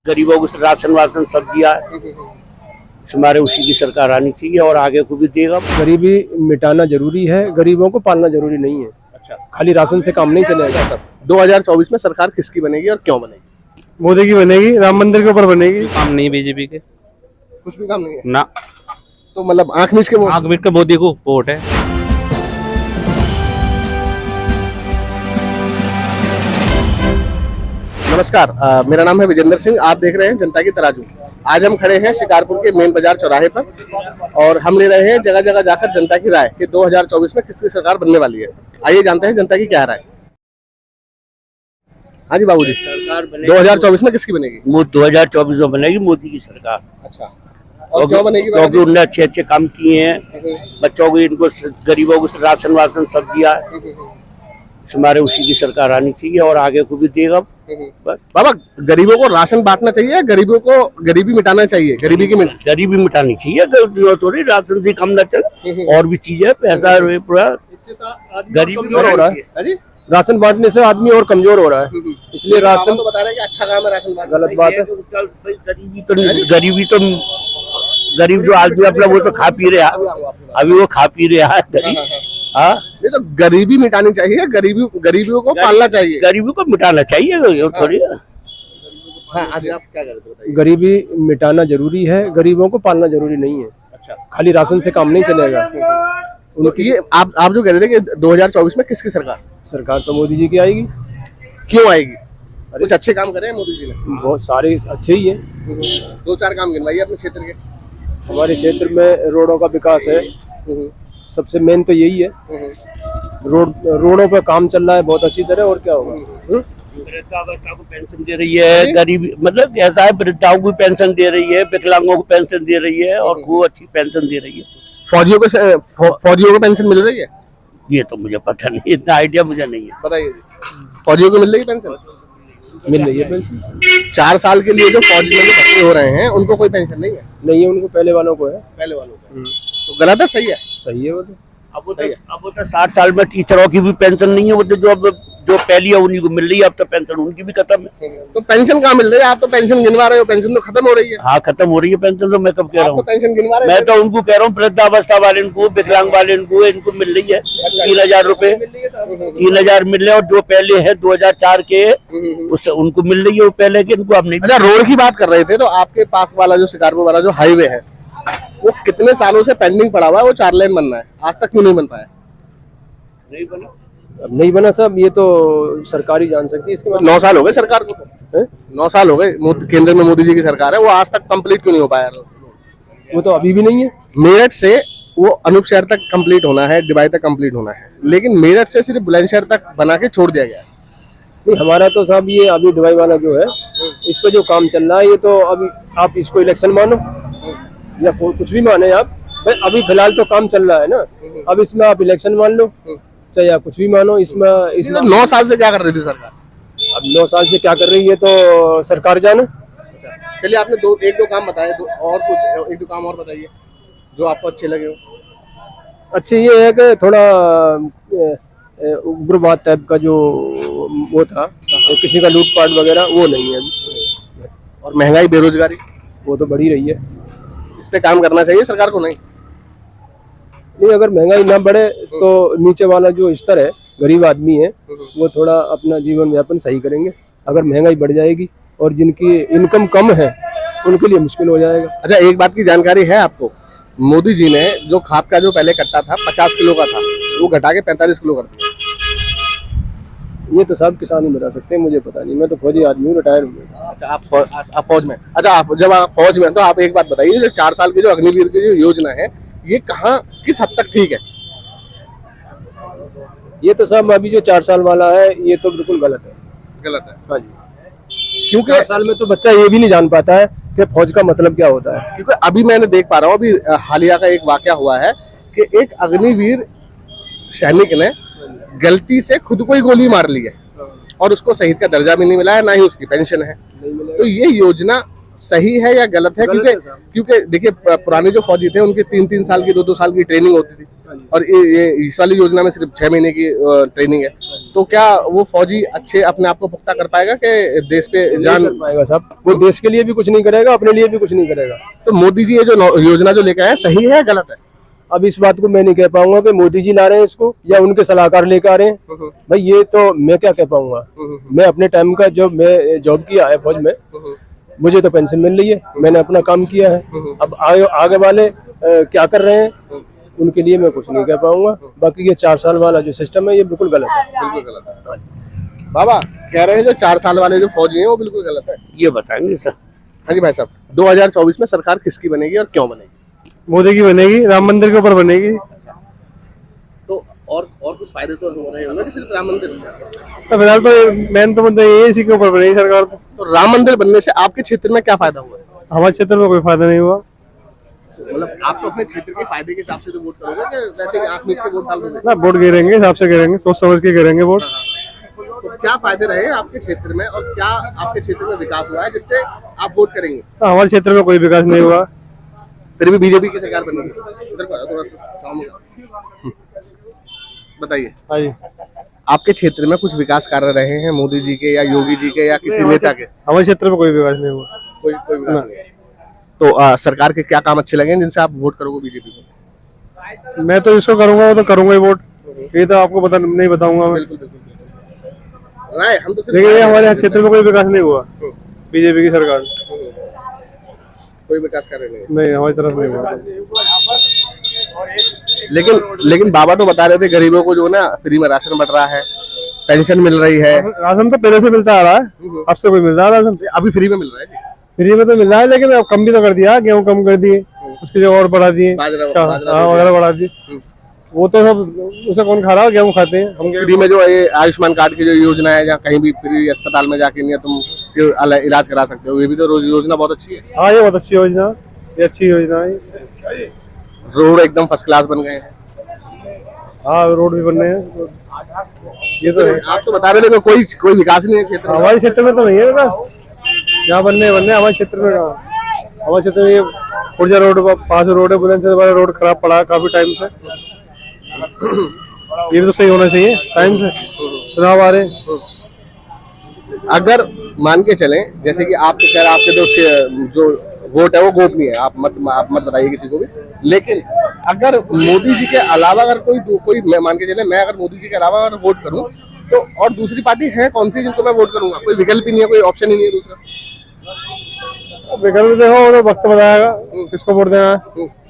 गरीबों को राशन वासन सब दिया है। हमारे उसी की सरकार आनी चाहिए और आगे को भी देगा। गरीबी मिटाना जरूरी है, गरीबों को पालना जरूरी नहीं है। अच्छा, खाली राशन से काम नहीं चलेगा। 2024 में सरकार किसकी बनेगी और क्यों बनेगी? मोदी की बनेगी, राम मंदिर के ऊपर बनेगी। काम नहीं बीजेपी के, कुछ भी काम नहीं है ना। तो मतलब आंख मीच के वोट। आग के मोदी को वोट है। नमस्कार, मेरा नाम है विजेंद्र सिंह। आप देख रहे हैं जनता की तराजू। आज हम खड़े हैं शिकारपुर के मेन बाजार चौराहे पर और हम ले रहे हैं जगह जगह जाकर जनता की राय कि 2024 में किसकी सरकार बनने वाली है। आइए जानते हैं जनता की क्या राय। हाँ जी बाबूजी, सरकार 2024 में किसकी बनेगी? 2024 में बनेगी मोदी की सरकार। अच्छा, और क्यों बनेगी? क्योंकि उन्होंने अच्छे अच्छे काम किए हैं। बच्चों को, इनको, गरीबों को राशन वासन सब दिया है। हमारे उसी की सरकार आनी चाहिए और आगे को भी देगा। बाबा, गरीबों को राशन बांटना चाहिए, गरीबों को गरीबी मिटाना चाहिए? गरीबी मिटानी चाहिए। थोड़ी राशन से कम न चले, और भी चीजें, पैसा पूरा गरीबी हो रहा है। राशन बांटने से आदमी और कमजोर हो रहा है, इसलिए राशन तो बता रहे हैं कि अच्छा काम है राशन बांटना। गलत बात है। गरीब जो आदमी अपना वो तो खा पी रहा है, अभी वो खा पी रहा है गरीब। हाँ, ये तो गरीबी मिटानी चाहिए, गरीबियों को पालना चाहिए, गरीबी को मिटाना चाहिए थोड़ी। हाँ, आज आप क्या करते बताइए? गरीबी मिटाना जरूरी है, गरीबों को पालना जरूरी नहीं है। अच्छा, खाली राशन से काम नहीं चलेगा। तो ये आप जो कह रहे थे कि 2024 में किसकी सरकार तो मोदी जी की आएगी। क्यों आएगी? कुछ अच्छे काम करे हैं मोदी जी ने? बहुत सारे अच्छे ही है। 2-4 काम गिनवाइए अपने क्षेत्र के। हमारे क्षेत्र में रोडों का विकास है, सबसे मेन तो यही है। रोडों पे काम चल रहा है बहुत अच्छी तरह, और क्या होगा। वृद्धावस्था को पेंशन दे रही है, गरीबी मतलब ऐसा है, वृद्धाओं को पेंशन दे रही है, विकलांगों को पेंशन दे रही है और खूब अच्छी पेंशन दे रही है। फौजियों को पेंशन मिल रही है? ये तो मुझे पता नहीं, इतना आइडिया मुझे नहीं है। बताइए, फौजियों को मिल रही है पेंशन? मिल रही है पेंशन। 4 साल के लिए जो फौज में भर्ती हो रहे हैं उनको कोई पेंशन नहीं है? नहीं है, उनको पहले वालों को है। पहले वालों को तो गलत है, सही है? सही है वो तो। अब वो तो 60 साल में टीचरों की भी पेंशन नहीं है। वो तो जो पहली है उन्हीं को मिल रही है। अब तो पेंशन उनकी भी खत्म है। तो पेंशन कहाँ मिल रही है? आप तो पेंशन गिनवा रहे हो, पेंशन तो खत्म हो रही है। हाँ, खत्म हो रही है पेंशन। तो मैं कब कह रहा हूँ, पेंशन गिनवा रहे मैं तो उनको कह रहा हूँ, वृद्धावस्था वाले को, विकलांग वाले को, इनको मिल रही है 3000 रुपए। 3000 मिल रहे, और जो पहले है 2004 के उससे उनको मिल रही है, वो पहले के, इनको अब नहीं। अच्छा, रोड की बात कर रहे थे, तो आपके पास वाला जो शिकारपुर वाला जो हाईवे है वो कितने सालों से पेंडिंग पड़ा हुआ है? वो 4 लेन बनना है, आज तक क्यों नहीं बन पाया? नहीं बना। अब नहीं बना साहब, ये तो सरकार ही जान सकती है इसके बाद। 9 साल हो गए सरकार को तो। 9 साल हो गए केंद्र में मोदी जी की सरकार है, वो आज तक कंप्लीट क्यों नहीं हो पाया? वो तो अभी भी नहीं है। मेरठ से वो अनूप शहर तक कंप्लीट होना है, डिवाई तक कंप्लीट होना है, लेकिन मेरठ से सिर्फ बुलंदशहर तक बना के छोड़ दिया गया है। नहीं, हमारा तो साहब ये अभी डिवाई वाला जो है, इस पे जो काम चल रहा है, ये तो अभी आप इसको इलेक्शन मानो या कुछ भी माने आप, अभी फिलहाल तो काम चल रहा है ना। अब इसमें आप इलेक्शन मान लो चाहे या कुछ भी मानो, इसमें 9 साल से क्या कर रही थी सरकार? अब 9 साल से क्या कर रही है तो सरकार जाने। चलिए, आपने एक दो काम बताए, और कुछ एक दो काम और बताइए जो आपको अच्छे लगे हो। अच्छी ये है कि थोड़ा उग्रवाद टाइप का जो वो था, तो किसी का लूटपाट वगैरह वो नहीं है अभी। और महंगाई, बेरोजगारी, वो तो बढ़ी रही है। इस पे काम करना चाहिए सरकार को? नहीं, अगर महंगाई ना बढ़े तो नीचे वाला जो स्तर है, गरीब आदमी है, वो थोड़ा अपना जीवन यापन सही करेंगे। अगर महंगाई बढ़ जाएगी और जिनकी इनकम कम है उनके लिए मुश्किल हो जाएगा। अच्छा, एक बात की जानकारी है आपको, मोदी जी ने जो खाद का जो पहले कट्टा था 50 किलो का था, वो घटा के 45 किलो कर दिया। ये तो सब किसान ही बता सकते हैं, मुझे पता नहीं, मैं तो फौजी आदमी हूँ, रिटायर हूँ। अच्छा, आप फौज में। अच्छा, जब आप फौज में, तो आप एक बात बताइए, जो 4 साल की जो अग्निवीर की जो योजना है, ये कहाँ किस हद तक ठीक है? ये तो सब अभी जो 4 साल वाला है, ये तो बिल्कुल गलत है। गलत है? हाँ जी, क्योंकि 4 साल में तो बच्चा ये भी नहीं जान पाता है कि फौज का मतलब क्या होता है। क्योंकि अभी मैंने देख पा रहा हूँ, अभी हालिया का एक वाकया हुआ है कि एक अग्निवीर सैनिक ने गलती से खुद को ही गोली मार ली है और उसको शहीद का दर्जा भी नहीं मिला है, ना ही उसकी पेंशन है। तो ये योजना सही है या गलत है? क्योंकि देखिए, पुराने जो फौजी थे उनके 3-3 साल की, 2-2 साल की ट्रेनिंग होती थी। और ये इस वाली योजना में सिर्फ 6 महीने की ट्रेनिंग है, तो क्या वो फौजी अच्छे अपने आप को पुख्ता कर पाएगा कि देश पे जान कर पाएगा साहब? वो देश के लिए भी कुछ नहीं करेगा, अपने लिए भी कुछ नहीं करेगा। तो मोदी जी ये जो योजना जो लेकर आए सही है या गलत है? अब इस बात को मैं नहीं कह पाऊंगा कि मोदी जी ला रहे हैं इसको या उनके सलाहकार लेकर आ रहे हैं। भाई ये तो मैं क्या कह पाऊंगा। मैं अपने टाइम का जो मैं जॉब किया है फौज में, मुझे तो पेंशन मिल रही है, मैंने अपना काम किया है। अब आगे वाले क्या कर रहे हैं उनके लिए मैं कुछ नहीं कह पाऊंगा। बाकी ये 4 साल वाला जो सिस्टम है ये बिल्कुल गलत है। बिल्कुल गलत है। बाबा कह रहे हैं जो 4 साल वाले जो फौजी हैं वो बिल्कुल गलत है। ये बताएंगे सर। हाँ जी भाई साहब, 2024 में सरकार किसकी बनेगी और क्यों बनेगी? मोदी की बनेगी, राम मंदिर के ऊपर बनेगी। तो और कुछ फायदे तो हो रहे होंगे कि सिर्फ राम मंदिर? तो फिलहाल तो मेन तो मुद्दा ये इसी के ऊपर बनेगी सरकार। तो राम मंदिर बनने से आपके क्षेत्र में क्या फायदा हुआ है? हमारे क्षेत्र में कोई फायदा नहीं हुआ। मतलब आप तो अपने क्षेत्र के फायदे के हिसाब से तो वोट करोगे कि वैसे आंख मीच के वोट डाल दोगे? ना, वोट गिरेंगे, हिसाब से गिरेंगे, सोच समझ के गिरेंगे वोट। तो क्या फायदे रहे आपके क्षेत्र में और क्या आपके क्षेत्र में विकास हुआ है जिससे आप वोट करेंगे? हमारे क्षेत्र में कोई विकास नहीं हुआ। फिर भी बीजेपी की सरकार बनेगी। इधर को आओ थोड़ा सा, बताइए। हाँ जी, आपके क्षेत्र में कुछ विकास कार्य रहे हैं मोदी जी के या योगी जी के या किसी नेता के? हमारे क्षेत्र में कोई विकास नहीं हुआ। कोई विकास नहीं है। तो सरकार के क्या काम अच्छे लगे जिनसे आप वोट करोगे बीजेपी को? मैं तो इसको करूंगा, वो तो करूंगा ही वोट। ये तो आपको नहीं बताऊंगा मैं। बिल्कुल बिल्कुल राय हम तो सिर्फ लेकिन ये हमारे क्षेत्र में कोई विकास नहीं हुआ बीजेपी की सरकार। कोई विकास कर रहे नहीं हमारी तरफ नहीं हुआ। लेकिन बाबा तो बता रहे थे गरीबों को जो ना फ्री में राशन बट रहा है, पेंशन मिल रही है। राशन तो पहले से मिलता आ रहा है, अब से कोई मिल रहा है राशन? अभी फ्री में मिल रहा है जी। फ्री में तो मिल रहा है, लेकिन अब कम भी तो कर दिया, गेहूं कम कर दिए, उसकी जगह और बढ़ा दिए, बाजरा वगैरह बढ़ा दिए। वो तो सब उसे कौन खा रहा है? गेहूं खाते हैं हम। फ्री में जो ये आयुष्मान कार्ड की जो योजना है, जहाँ कहीं भी फ्री अस्पताल में जाके नहीं तुम इलाज करा सकते हो, ये भी तो रोज योजना बहुत अच्छी है। हाँ, ये बहुत अच्छी योजना, ये अच्छी योजना है। रोड एकदम फर्स्ट क्लास बन गए हैं। हाँ, रोड भी बन रहे हैं, ये तो है। आप तो बता रहे थे कोई विकास नहीं है क्षेत्र में। हमारे क्षेत्र में तो नहीं है ना, जहाँ बनने हमारे क्षेत्र में कहाँ? हमारे क्षेत्र में ये खुर्जा रोड, 5 रोड है, बुलंदशहर वाला रोड खराब पड़ा है काफी टाइम से। ये भी तो सही होना चाहिए टाइम से, चुनाव आ रहे। अगर मान के चलें, जैसे कि आप तो कह रहे आपके जो वोट है वो गोपनीय है, आप मत बताइए किसी को भी, लेकिन अगर मोदी जी के अलावा अगर कोई मान के चले, मैं अगर मोदी जी के अलावा अगर वोट करूं तो और दूसरी पार्टी है कौन सी जिनको मैं वोट करूंगा? कोई विकल्प ही नहीं है, कोई ऑप्शन ही नहीं है दूसरा। विकल्प देखो, वो तो वक्त बताएगा किसको वोट देना है।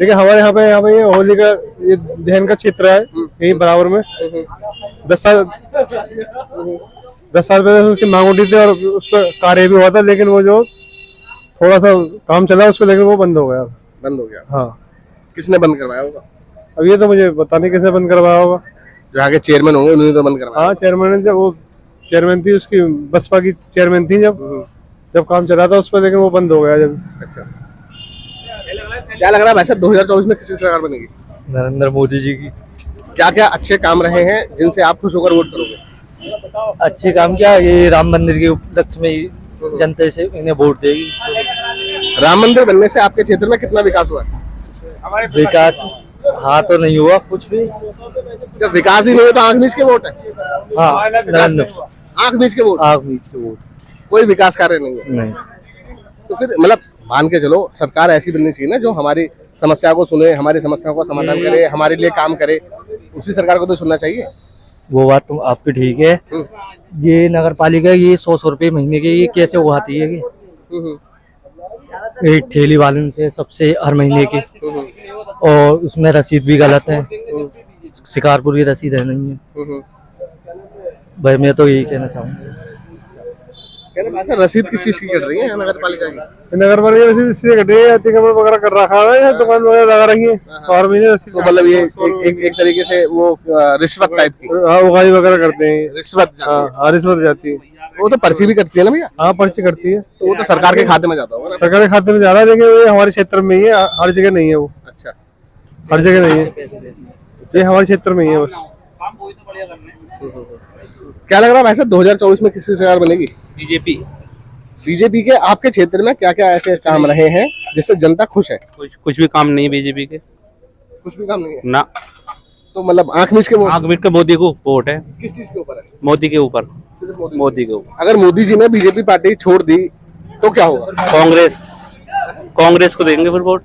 लेकिन हमारे यहाँ पे ये होली का ये दहन का क्षेत्र है, यही बराबर में 10 साल पहले उसकी मांग उठी थी और उसका कार्य भी हुआ था, लेकिन वो जो थोड़ा सा काम चला उसको, लेकिन वो बंद हो गया। हाँ, किसने बंद करवाया होगा? अब ये तो मुझे पता नहीं किसने बंद करवाया होगा। जो आगे चेयरमैन होंगे उन्होंने तो बंद करवाया। हाँ, चेयरमैन, जब वो चेयरमैन थी, उसकी बसपा की चेयरमैन थी, जब काम चला था उस पर, लेकिन वो बंद हो गया जब। अच्छा, क्या लग रहा है वैसे 2024 में किसकी सरकार बनेगी? नरेंद्र मोदी जी की। क्या क्या अच्छे काम रहे हैं जिनसे आप खुश होकर वोट करोगे? अच्छे काम क्या, ये राम मंदिर के उपलक्ष्य में जनता से इन्हें वोट देगी। राम मंदिर बनने से आपके क्षेत्र में कितना विकास हुआ है? विकास हाँ तो नहीं हुआ कुछ भी। जब विकास ही नहीं है तो आंख मीच के वोट है। हाँ, नरेंद्र आंख मीच के वोट, कोई विकास कार्य नहीं है। नहीं। तो फिर मतलब मान के चलो सरकार ऐसी बननी चाहिए ना जो हमारी समस्या को सुने, हमारी समस्याओं का समाधान करे, हमारे लिए काम करे, उसी सरकार को तो सुनना चाहिए। वो बात तो आपकी ठीक है। ये नगर पालिका ये 100 रुपए महीने के ये कैसे उगाती है? एक ठेली वाले से सबसे हर महीने की, और उसमें रसीद भी गलत है, शिकारपुर की रसीद है नहीं है। भाई मैं तो यही कहना चाहूँगा। रसीद किस चीज की कट रही है नगर पालिका की? नगर पालिका रसीद इसलिए कट रही है, टिकट वगैरह कर रखा है, दुकान वगैरह लगा रही है, और महीने रसीद। तो मतलब ये एक तरीके से वो रिश्वत टाइप की। हाँ, उगाही वगैरह करते हैं, रिश्वत। हाँ, रिश्वत जाती है। वो तो पर्ची भी करती है ना भैया? हाँ, पर्ची करती है, तो वो तो सरकार के खाते में जाता होगा ना? सरकार के खाते में जा रहा है, लेकिन ये हमारे क्षेत्र में ही है, हर जगह नहीं है वो। अच्छा, हर जगह नहीं है, ये हमारे क्षेत्र में ही है बस। क्या लग रहा है वैसे 2024 में किसकी सरकार बनेगी? बीजेपी के। आपके क्षेत्र में क्या क्या ऐसे काम रहे हैं जिससे जनता खुश है? कुछ भी काम नहीं बीजेपी के। कुछ भी काम नहीं है ना। तो मतलब आंख मीच के आग मीट के मोदी को वोट है, किस चीज के ऊपर है? मोदी के ऊपर, सिर्फ मोदी मोदी के ऊपर। अगर मोदी जी ने बीजेपी पार्टी छोड़ दी तो क्या होगा? कांग्रेस, कांग्रेस को देंगे फिर वोट।